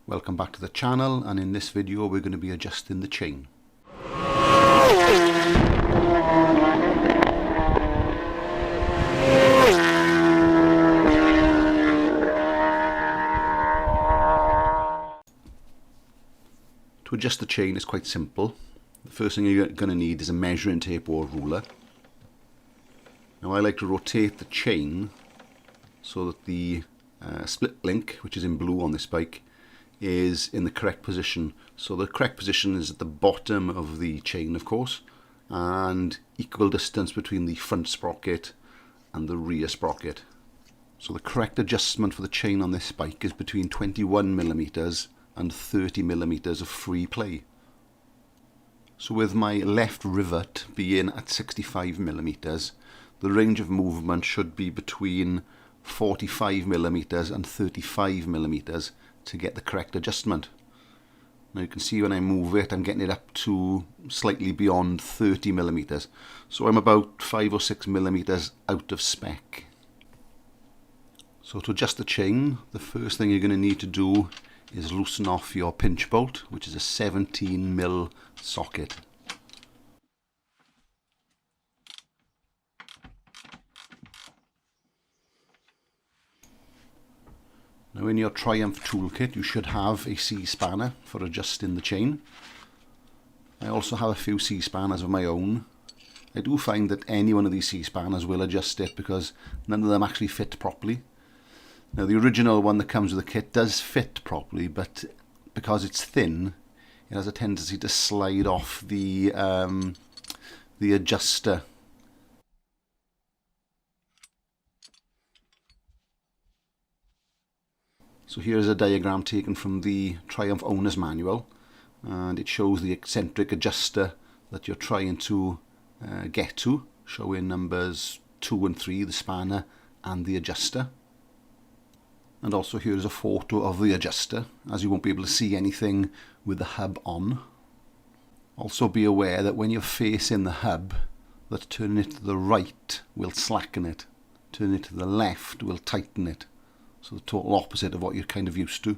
Welcome back to the channel, and in this video we're going to be adjusting the chain. To adjust the chain is quite simple. The first thing you're going to need is a measuring tape or ruler. Now I like to rotate the chain so that the split link, which is in blue on this bike, is in the correct position. So the correct position is at the bottom of the chain, of course, and equal distance between the front sprocket and the rear sprocket. So the correct adjustment for the chain on this bike is between 21mm and 30mm of free play. So with my left rivet being at 65mm, the range of movement should be between 45mm and 35mm to get the correct adjustment. Now you can see when I move it, I'm getting it up to slightly beyond 30mm. So I'm about 5 or 6mm out of spec. So to adjust the chain, the first thing you're going to need to do is loosen off your pinch bolt, which is a 17mm socket. Now in your Triumph toolkit you should have a C-spanner for adjusting the chain. I also have a few C-spanners of my own. I do find that any one of these C-spanners will adjust it because none of them actually fit properly. Now the original one that comes with the kit does fit properly, but because it's thin it has a tendency to slide off the adjuster. So here is a diagram taken from the Triumph owner's manual, and it shows the eccentric adjuster that you're trying to get to, showing numbers 2 and 3, the spanner and the adjuster. And also here is a photo of the adjuster, as you won't be able to see anything with the hub on. Also be aware that when you're facing the hub, that turning it to the right will slacken it, turning it to the left will tighten it. So the total opposite of what you're kind of used to.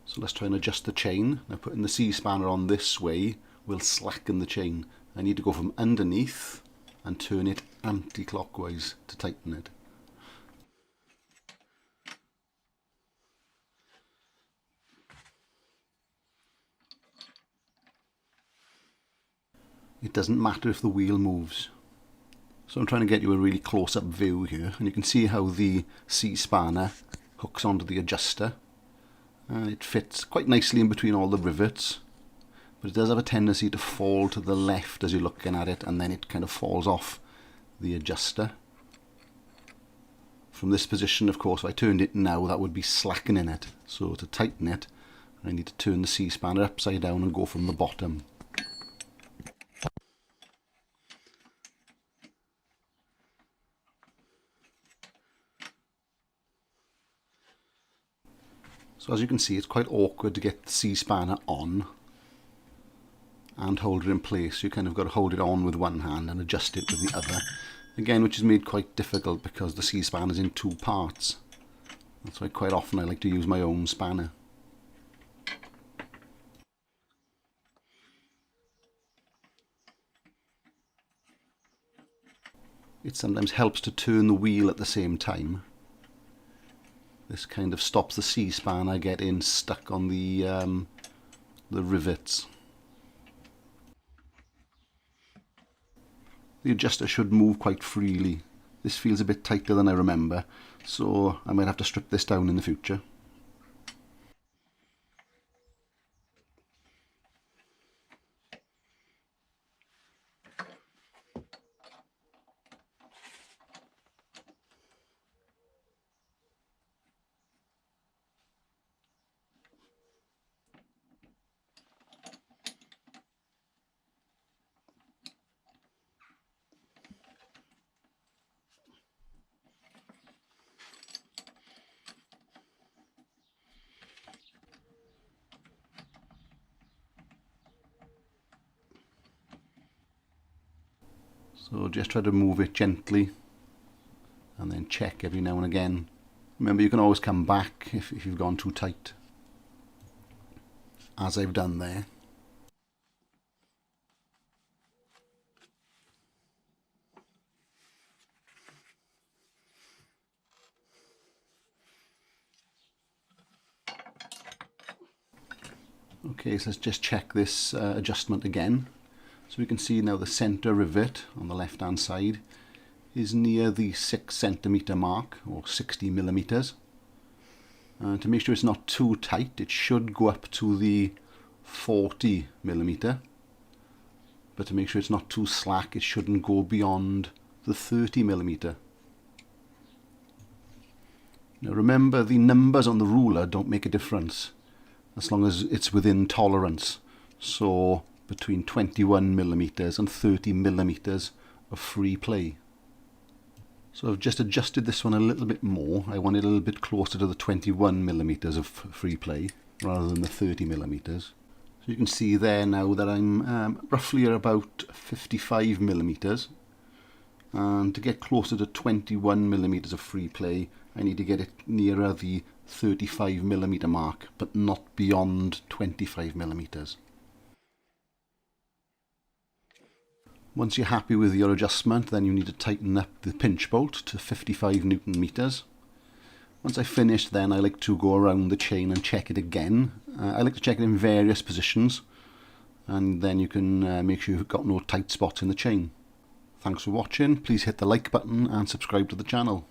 So let's try and adjust the chain. Now putting the C-spanner on this way will slacken the chain. I need to go from underneath and turn it anti-clockwise to tighten it. It doesn't matter if the wheel moves. So I'm trying to get you a really close-up view here, and you can see how the C-spanner hooks onto the adjuster, and it fits quite nicely in between all the rivets, but it does have a tendency to fall to the left as you're looking at it, and then it kind of falls off the adjuster. From this position, of course, if I turned it now, that would be slackening it. So to tighten it, I need to turn the C-spanner upside down and go from the bottom. So as you can see, it's quite awkward to get the C-spanner on and hold it in place. You kind of got to hold it on with one hand and adjust it with the other. Again, which is made quite difficult because the C-spanner is in 2 parts. That's why quite often I like to use my own spanner. It sometimes helps to turn the wheel at the same time. This kind of stops the C-spanner getting stuck on the rivets. The adjuster should move quite freely. This feels a bit tighter than I remember, so I might have to strip this down in the future. So just try to move it gently and then check every now and again. Remember, you can always come back if you've gone too tight. as I've done there. Okay, so let's just check this adjustment again. So we can see now the centre rivet on the left hand side is near the 6 centimetre mark, or 60 millimetres. To make sure it's not too tight, it should go up to the 40 millimetre. But to make sure it's not too slack, it shouldn't go beyond the 30 millimetre. Now remember, the numbers on the ruler don't make a difference as long as it's within tolerance. So between 21 millimetres and 30 millimetres of free play. So I've just adjusted this one a little bit more. I want it a little bit closer to the 21 millimetres of free play rather than the 30 millimetres. So you can see there now that I'm roughly at about 55 millimetres. And to get closer to 21 millimetres of free play, I need to get it nearer the 35 millimetre mark, but not beyond 25 millimetres. Once you're happy with your adjustment, then you need to tighten up the pinch bolt to 55 Newton meters. Once I've finished, then I like to go around the chain and check it again. I like to check it in various positions, and then you can make sure you've got no tight spots in the chain. Thanks for watching. Please hit the like button and subscribe to the channel.